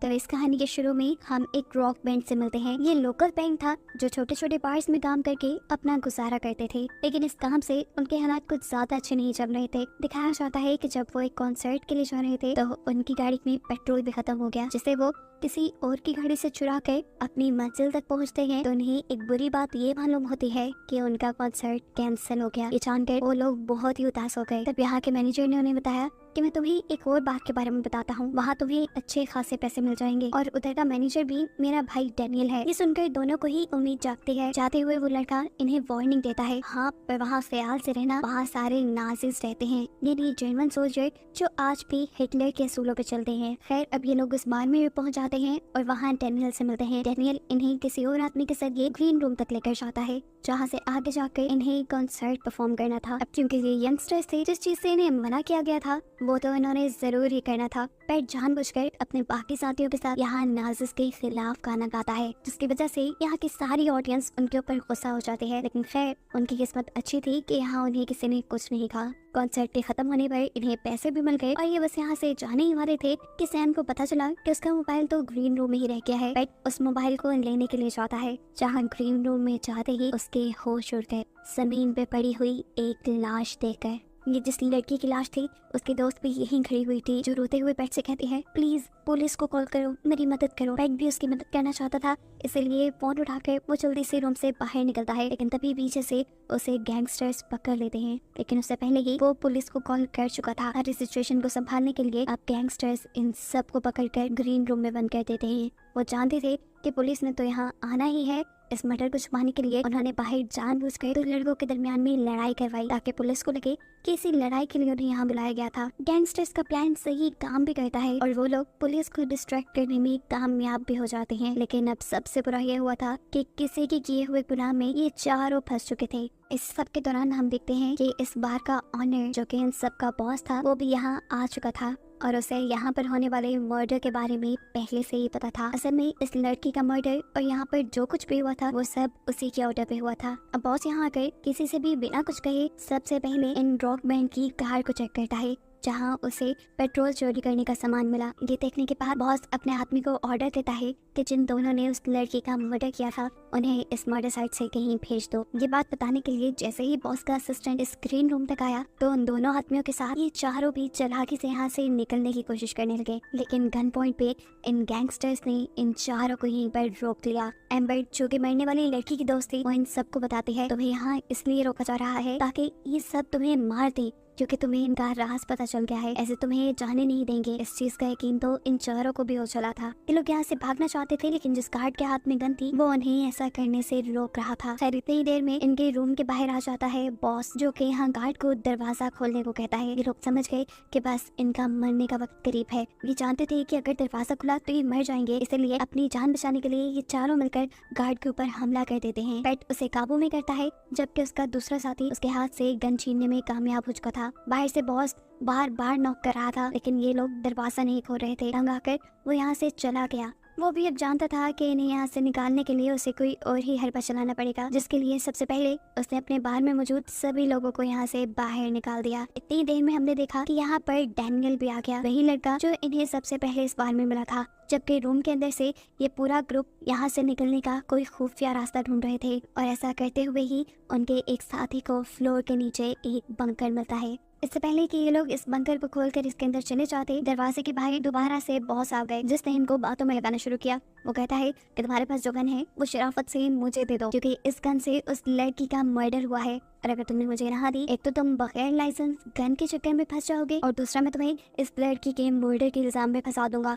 तो इस कहानी के शुरू में हम एक रॉक बैंड से मिलते हैं। ये लोकल बैंड था जो छोटे छोटे बार्स में काम करके अपना गुजारा करते थे, लेकिन इस काम से उनके हालात कुछ ज्यादा अच्छे नहीं चल रहे थे। दिखाया जाता है कि जब वो एक कॉन्सर्ट के लिए जा रहे थे तो उनकी गाड़ी में पेट्रोल भी खत्म हो गया, जिससे वो किसी और की गाड़ी से चुरा कर अपनी मंजिल तक पहुंचते हैं। तो उन्हें एक बुरी बात ये मालूम होती है कि उनका कॉन्सर्ट कैंसिल हो गया। ये जानकर वो लोग बहुत ही उदास हो गए। तब यहाँ के मैनेजर ने उन्हें बताया कि मैं तुम्हें एक और बात के बारे में बताता हूँ, वहाँ तुम्हें अच्छे खासे पैसे मिल जाएंगे। और उधर का मैनेजर भी मेरा भाई डैनियल है। ये सुनकर दोनों को ही उम्मीद जागती है। जाते हुए वो लड़का इन्हें वार्निंग देता है, हाँ पर वहाँ ख्याल से रहना, वहाँ सारे नाजिस रहते हैं, यानी जर्मन सोल्जर जो आज भी हिटलर के असूलों पे चलते हैं। खैर अब ये लोग उस बार में भी पहुँच जाते हैं और वहाँ डैनियल से मिलते हैं। डैनियल इन्हें किसी और आदमी के साथ ये ग्रीन रूम तक लेकर जाता है, जहाँ से आगे जाकर इन्हें कॉन्सर्ट परफॉर्म करना था। अब क्योंकि ये यंगस्टर्स थे, जिस चीज से इन्हें मना किया गया था वो तो इन्होंने जरूर ही करना था, पर जानबूझकर अपने बाकी साथियों के साथ यहाँ नाजिस के खिलाफ गाना गाता है, जिसकी वजह से यहाँ की सारी ऑडियंस उनके ऊपर गुस्सा हो जाती है। लेकिन खैर उनकी किस्मत अच्छी थी कि यहाँ उन्हें किसी ने कुछ नहीं कहा। कॉन्सर्ट के खत्म होने पर इन्हें पैसे भी मिल गए और ये बस यहाँ से जाने ही वाले थे कि सैम को पता चला कि उसका मोबाइल तो ग्रीन रूम में ही रह गया है। बट उस मोबाइल को लेने के लिए जाता है, जहाँ ग्रीन रूम में जाते ही उसके होश उड़ गए जमीन पे पड़ी हुई एक लाश देखकर। ये जिस लड़की की लाश थी उसकी दोस्त भी यहीं खड़ी हुई थी, जो रोते हुए पेट से कहती है, प्लीज पुलिस को कॉल करो, मेरी मदद करो। पेट भी उसकी मदद करना चाहता था, इसलिए फोन उठाकर वो जल्दी से रूम से बाहर निकलता है। लेकिन तभी पीछे से उसे गैंगस्टर्स पकड़ लेते हैं। लेकिन उससे पहले ही वो पुलिस को कॉल कर चुका था। हर सिचुएशन को संभालने के लिए अब गैंगस्टर्स इन सब को पकड़कर ग्रीन रूम में बंद कर देते हैं। वो जानते थे कि पुलिस ने तो यहाँ आना ही है। इस मर्डर को छुपाने के लिए उन्होंने बाहर जानबूझकर दो लड़कों के दरमियान में लड़ाई करवाई, ताकि पुलिस को लगे कि इसी लड़ाई के लिए उन्हें यहाँ बुलाया गया था। गैंगस्टर्स का प्लान सही काम भी करता है और वो लोग पुलिस को डिस्ट्रैक्ट करने में कामयाब भी हो जाते हैं। लेकिन अब सबसे बुरा ये हुआ था कि किसी के किए हुए गुनाह में ये चारों फंस चुके थे। इस सब के दौरान हम देखते हैं कि इस बार का ऑनर, जो कि इन सब का बॉस था, वो भी यहाँ आ चुका था और उसे यहाँ पर होने वाले मर्डर के बारे में पहले से ही पता था। असल में इस लड़की का मर्डर और यहाँ पर जो कुछ भी हुआ था वो सब उसी के ऑर्डर पे हुआ था। अब बॉस यहाँ आकर किसी से भी बिना कुछ कहे सबसे पहले इन रॉक बैंड की कार को चेक करता है, जहाँ उसे पेट्रोल चोरी करने का सामान मिला। ये देखने के बाद बॉस अपने आदमी को ऑर्डर देता है कि जिन दोनों ने उस लड़की का मर्डर किया था उन्हें इस मर्डर साइट से कहीं भेज दो। ये बात बताने के लिए जैसे ही बॉस का असिस्टेंट स्क्रीन रूम तक आया तो उन दोनों आदमियों के साथ ये चारों भी चालाकी से यहाँ से निकलने की कोशिश करने लगे। लेकिन गन पॉइंट पे इन गैंगस्टर्स ने इन चारों को यहीं पर रोक दिया। एम्बर, जो कि मरने वाली लड़की की दोस्त थी, वो इन सबको बताती है तुम्हें यहाँ इसलिए रोका जा रहा है ताकि ये सब तुम्हें मार दे, क्योंकि तुम्हें इनका राज पता चल गया है। ऐसे तुम्हें जाने नहीं देंगे। इस चीज का यकीन तो इन चारों को भी हो चला था। ये लोग यहाँ से भागना चाहते थे, लेकिन जिस गार्ड के हाथ में गन थी वो उन्हें ऐसा करने से रोक रहा था। खैर इतनी ही देर में इनके रूम के बाहर आ जाता है बॉस, जो कि यहाँ गार्ड को दरवाजा खोलने को कहता है। ये लोग समझ गए कि बस इनका मरने का वक्त करीब है। ये जानते थे कि अगर दरवाजा खुला तो ये मर जाएंगे, इसलिए अपनी जान बचाने के लिए ये चारों मिलकर गार्ड के ऊपर हमला कर देते हैं। पेट उसे काबू में करता है, जबकि उसका दूसरा साथी उसके हाथ से गन छीनने में कामयाब हो चुका था। बाहर से बॉस बार बार नॉक कर रहा था, लेकिन ये लोग दरवाजा नहीं खोल रहे थे। तंग आकर वो यहाँ से चला गया। वो भी अब जानता था कि इन्हें यहाँ से निकालने के लिए उसे कोई और ही हरबा चलाना पड़ेगा, जिसके लिए सबसे पहले उसने अपने बार में मौजूद सभी लोगों को यहाँ से बाहर निकाल दिया। इतनी देर में हमने देखा कि यहाँ पर डैनियल भी आ गया, वही लड़का जो इन्हें सबसे पहले इस बार में मिला था। जबकि रूम के अंदर से ये पूरा ग्रुप यहाँ से निकलने का कोई खुफिया रास्ता ढूंढ रहे थे, और ऐसा करते हुए ही उनके एक साथी को फ्लोर के नीचे एक बंकर मिलता है। इससे पहले कि ये लोग इस बंकर को खोलकर इसके अंदर चले जाते, दरवाजे के बाहर दोबारा से बॉस आ गए, जिसने इनको बातों में लगाना शुरू किया। वो कहता है कि तुम्हारे पास जो गन है वो शराफत से मुझे दे दो, क्योंकि इस गन से उस लड़की का मर्डर हुआ है, और अगर तुमने मुझे ना दी, एक तो तुम बगैर लाइसेंस गन के चक्कर में फंस जाओगे, और दूसरा मैं तुम्हें इस लड़की के मर्डर के इल्जाम में फंसा दूंगा।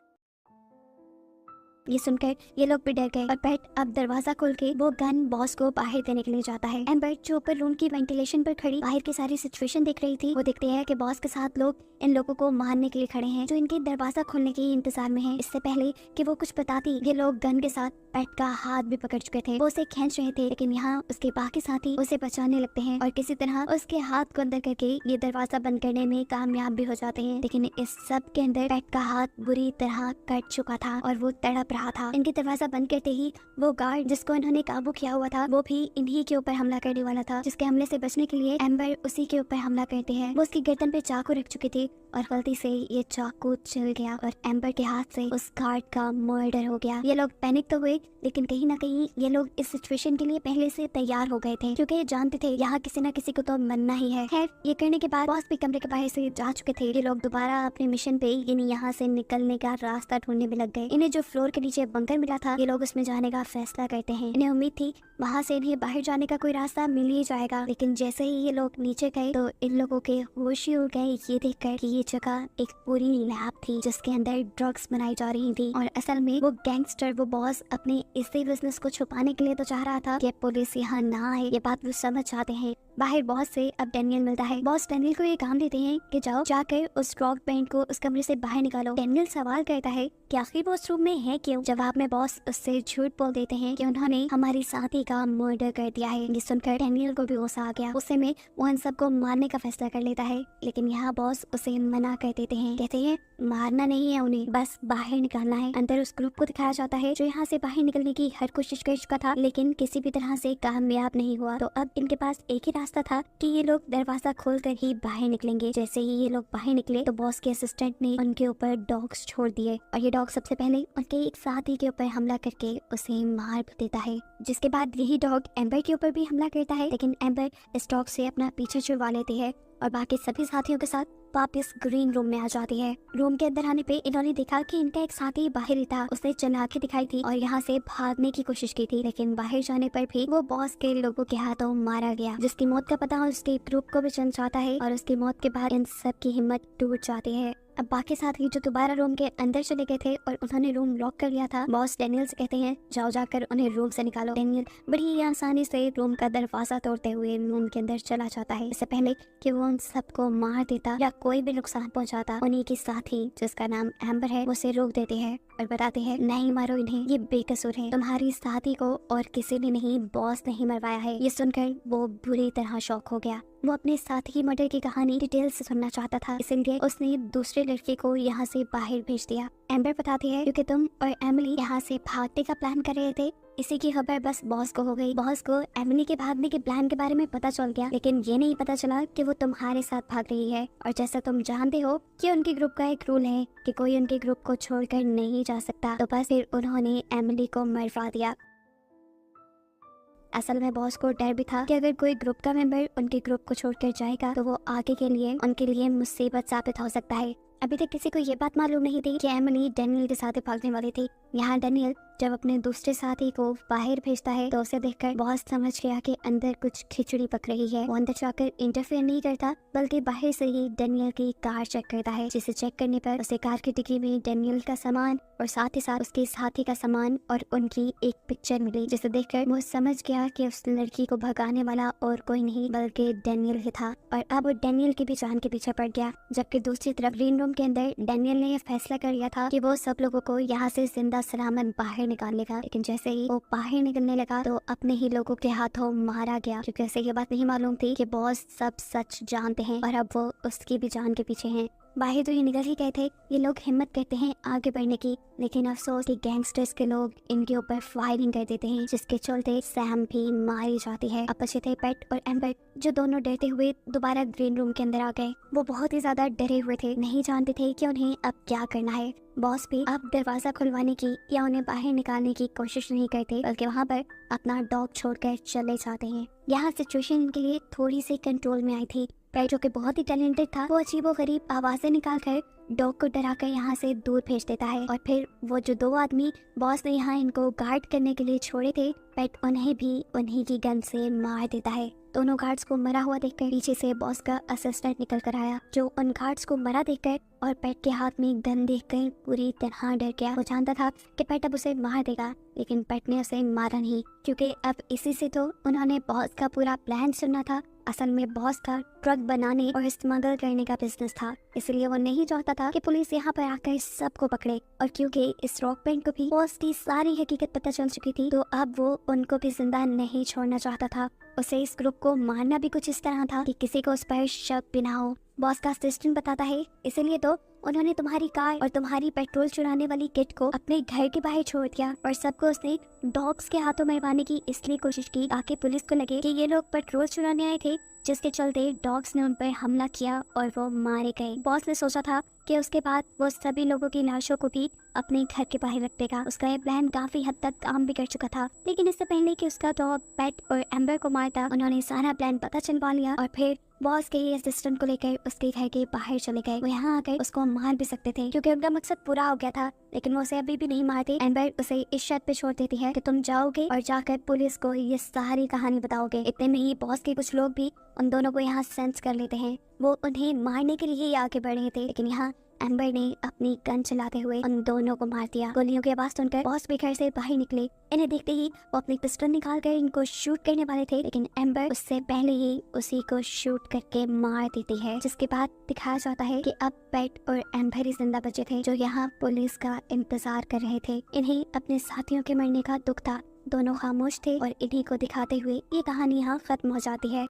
ये सुनकर ये लोग भी डर गए और पेट अब दरवाजा खोल के वो गन बॉस को बाहर देने के लिए जाता है। एम्बर, जो ऊपर रूम की वेंटिलेशन पर खड़ी बाहर की सारी सिचुएशन देख रही थी, वो देखते हैं कि बॉस के साथ लोग इन लोगों को मारने के लिए खड़े हैं, जो इनके दरवाजा खोलने के इंतजार में हैं। इससे पहले कि वो कुछ बताती, ये लोग गन के साथ पेट का हाथ भी पकड़ चुके थे। वो उसे खींच रहे थे, लेकिन यहाँ उसके बाकी साथी उसे बचाने लगते हैं और किसी तरह उसके हाथ को अंदर करके ये दरवाजा बंद करने में कामयाब भी हो जाते हैं। लेकिन इस सब के अंदर पेट का हाथ बुरी तरह कट चुका था और वो तड़प रहा था। इनके दरवाजा बंद करते ही वो गार्ड जिसको इन्होंने काबू किया हुआ था, वो भी इन्हीं के ऊपर हमला करने वाला था, जिसके हमले से बचने के लिए एम्बर उसी के ऊपर हमला करते हैं। वो उसकी गर्दन पे चाकू रख चुके थे और गलती से ये चाकू चल गया और एम्बर के हाथ से उस गार्ड का मर्डर हो गया। ये लोग पैनिक तो हुए, लेकिन कहीं ना कहीं ये लोग इस सिचुएशन के लिए पहले से तैयार हो गए थे, क्योंकि ये जानते थे यहाँ किसी ना किसी को तो मरना ही है। खैर, ये करने के बाद बॉस भी कमरे के बाहर से जा चुके थे। ये लोग दोबारा अपने मिशन पे यानी यहाँ से निकलने का रास्ता ढूंढने में लग गए। इन्हें जो फ्लोर के नीचे बंकर मिला था, ये लोग उसमें जाने का फैसला करते हैं। इन्हें उम्मीद थी वहाँ से इन्हें बाहर जाने का कोई रास्ता मिल ही जाएगा, लेकिन जैसे ही ये लोग नीचे गए तो इन लोगों के होश ही उड़ गए ये देखकर कि ये जगह एक पूरी लैब थी जिसके अंदर ड्रग्स बनाई जा रही थी। और असल में वो गैंगस्टर, वो बॉस अपने इसी बिजनेस को छुपाने के लिए तो चाह रहा था कि पुलिस यहाँ ना आए। ये बात वो समझ जाते हैं। बाहर बॉस से अब डैनियल मिलता है। बॉस डैनियल को ये काम देते हैं कि जाओ जाकर उस रॉक बैंड को उस कमरे से बाहर निकालो। डैनियल सवाल करता है कि आखिर वो उस रूम में है क्यों। जवाब में बॉस उससे झूठ बोल देते हैं कि उन्होंने हमारी साथी का मर्डर कर दिया है। ये सुनकर डैनियल को भी गुस्सा आ गया। गुस्से में वो इन सबको मारने का फैसला कर लेता है, लेकिन यहाँ बॉस उसे मना कर देते हैं। कहते हैं मारना नहीं है उन्हें, बस बाहर निकालना है। अंदर उस ग्रुप को दिखाया जाता है जो यहाँ से बाहर निकलने की हर कोशिश कर चुका था, लेकिन किसी भी तरह से कामयाब नहीं हुआ। तो अब इनके पास एक ही रास्ता था कि ये लोग दरवाजा खोलकर ही बाहर निकलेंगे। जैसे ही ये लोग बाहर निकले तो बॉस के असिस्टेंट ने उनके ऊपर डॉग्स छोड़ दिए और ये डॉग सबसे पहले उनके एक साथी के ऊपर हमला करके उसे मार भी देता है, जिसके बाद यही डॉग एम्बर के ऊपर भी हमला करता है। लेकिन एम्बर इस डॉग से अपना पीछे छुड़वा लेती है और बाकी सभी साथियों के साथ वापस ग्रीन रूम में आ जाती है। रूम के अंदर आने पे इन्होंने देखा कि इनका एक साथी बाहर ही था। उसने चालाकी दिखाई थी और यहाँ से भागने की कोशिश की थी, लेकिन बाहर जाने पर भी वो बॉस के लोगों के हाथों मारा गया, जिसकी मौत का पता उसके ग्रुप को भी चल जाता है और उसकी मौत के बाद इन सब की हिम्मत टूट जाती है। अब बाकी साथी जो दोबारा रूम के अंदर चले गए थे और उन्होंने रूम लॉक कर लिया था, बॉस डैनियल से कहते हैं जाओ जाकर उन्हें रूम से निकालो। डैनियल बड़ी ही आसानी से रूम का दरवाजा तोड़ते हुए रूम के अंदर चला जाता है। इससे पहले कि वो उन सबको मार देता या कोई भी नुकसान पहुंचाता, उन्हीं की साथी जिसका नाम एम्बर है उसे रोक देते हैं और बताते हैं नहीं मारो इन्हें, ये बेकसूर है, तुम्हारी साथी को और किसी ने नहीं, बॉस ने ही मरवाया है। ये सुनकर वो बुरी तरह शॉक हो गया। वो अपने साथी की मर्डर की कहानी डिटेल से सुनना चाहता था, इसलिए उसने दूसरे लड़के को यहाँ से बाहर भेज दिया। एम्बर बताती है क्योंकि तुम और एमिली यहाँ से भागने का प्लान कर रहे थे, इसी की खबर बस बॉस को हो गई। बॉस को एमिली के भागने के प्लान के बारे में पता चल गया, लेकिन ये नहीं पता चला कि वो तुम्हारे साथ भाग रही है। और जैसा तुम जानते हो कि उनके ग्रुप का एक रूल है कि कोई उनके ग्रुप को छोड़कर नहीं जा सकता, तो बस फिर उन्होंने एमिली को मरवा दिया। असल में बॉस को डर भी था कि अगर कोई ग्रुप का मेंबर उनके ग्रुप को छोड़कर जाएगा तो वो आगे के लिए उनके लिए मुसीबत साबित हो सकता है। अभी तक किसी को ये बात मालूम नहीं थी कि एमिली डैनियल के साथ भागने वाली थी। यहाँ डैनियल जब अपने दूसरे साथी को बाहर भेजता है तो उसे देखकर बॉस समझ गया कि अंदर कुछ खिचड़ी पक रही है। वो अंदर जाकर इंटरफेयर नहीं करता, बल्कि बाहर से ही डैनियल की कार चेक करता है, जिसे चेक करने पर उसे कार की डिक्की में डैनियल का सामान और साथ ही साथ उसके साथी का सामान और उनकी एक पिक्चर मिली, जिसे देखकर वो समझ गया कि उस लड़की को भगाने वाला और कोई नहीं बल्कि डैनियल ही था। और अब वो डैनियल की भी जान के पीछे पड़ गया। जबकि दूसरी तरफ ग्रीन रूम के अंदर डैनियल ने यह फैसला कर लिया था कि वो सब लोगों को यहाँ से जिंदा सलामत बाहर निकाल लेगा, लेकिन जैसे ही वो बाहर निकलने लगा तो अपने ही लोगों के हाथों मारा गया, क्योंकि उसे ये बात नहीं मालूम थी कि बॉस सब सच जानते हैं और अब वो उसकी भी जान के पीछे हैं। बाहर तो ये निकल ही गए थे। ये लोग हिम्मत करते हैं आगे बढ़ने की, लेकिन अफसोस कि गैंगस्टर्स के लोग इनके ऊपर फायरिंग कर देते हैं, जिसके चलते सैम भी मारी जाती है। अब बचे थे पेट और एम्बर, जो दोनों डरते हुए दोबारा ग्रीन रूम के अंदर आ गए। वो बहुत ही ज्यादा डरे हुए थे, नहीं जानते थे कि उन्हें अब क्या करना है। बॉस भी अब दरवाजा खुलवाने की या उन्हें बाहर निकालने की कोशिश नहीं करते, बल्कि वहाँ पर अपना डॉग छोड़कर चले जाते हैं। यहाँ सिचुएशन इनके लिए थोड़ी सी कंट्रोल में आई थी। पेट जो कि बहुत ही टैलेंटेड था, वो अजीबोगरीब आवाजें निकाल कर डॉग को डराकर यहाँ से दूर भेज देता है। और फिर वो जो दो आदमी बॉस ने यहाँ इनको गार्ड करने के लिए छोड़े थे, पेट उन्हें भी उन्हीं की गन से मार देता है। दोनों गार्ड्स को मरा हुआ देखकर पीछे से बॉस का असिस्टेंट निकल कर आया, जो उन गार्ड्स को मरा देखकर और पेट के हाथ में गन देखकर पूरी तरह डर गया। वो जानता था कि पेट अब उसे मार देगा, लेकिन पेट ने उसे मारा नहीं, क्योंकि अब इसी से तो उन्होंने बॉस का पूरा प्लान सुनना था। असल में बॉस का ड्रग बनाने और स्मगल करने का बिजनेस था, इसलिए वो नहीं चाहता था कि पुलिस यहाँ पर आकर सबको पकड़े। और क्योंकि इस रॉक बैंड को भी बॉस की सारी हकीकत पता चल चुकी थी, तो अब वो उनको भी जिंदा नहीं छोड़ना चाहता था। उसे इस ग्रुप को मारना भी कुछ इस तरह था कि किसी को उस पर शक भी ना हो। बॉस का असिस्टेंट बताता है इसीलिए तो उन्होंने तुम्हारी कार और तुम्हारी पेट्रोल चुराने वाली किट को अपने घर के बाहर छोड़ दिया, और सबको उसने डॉग्स के हाथों मरवाने की इसलिए कोशिश की ताकि पुलिस को लगे कि ये लोग पेट्रोल चुराने आए थे, जिसके चलते डॉग्स ने उन पर हमला किया और वो मारे गए। बॉस ने सोचा था कि उसके बाद वो सभी लोगों की लाशों को भी अपने घर के बाहर रख देगा। उसका ये प्लान काफी हद तक काम भी कर चुका था, लेकिन इससे पहले कि उसका डॉग पेट और एम्बर को मारता, उन्होंने सारा प्लान पता चलवा लिया और फिर बॉस के असिस्टेंट को लेकर उसके घर के बाहर चले गए। वो यहाँ आकर उसको मार भी सकते थे क्योंकि उनका मकसद पूरा हो गया था, लेकिन वो उसे अभी भी नहीं मारते। एम्बर उसे इस शर्त पे छोड़ देती है कि तुम जाओगे और जाकर पुलिस को ये सारी कहानी बताओगे। इतने में ही बॉस के कुछ लोग भी उन दोनों को यहाँ सेंस कर लेते हैं। वो उन्हें मारने के लिए ही आगे बढ़े थे, लेकिन यहाँ एम्बर ने अपनी गन चलाते हुए उन दोनों को मार दिया। गोलियों की आवाज सुनकर बॉस भी घर से बाहर निकले। इन्हें देखते ही वो अपनी पिस्टल निकालकर इनको शूट करने वाले थे, लेकिन एम्बर उससे पहले ही उसी को शूट करके मार देती है, जिसके बाद दिखाया जाता है कि अब पेट और एम्बर ही जिंदा बचे थे जो यहाँ पुलिस का इंतजार कर रहे थे। इन्हें अपने साथियों के मरने का दुख था। दोनों खामोश थे और इन्हीं को दिखाते हुए ये कहानी यहाँ खत्म हो जाती है।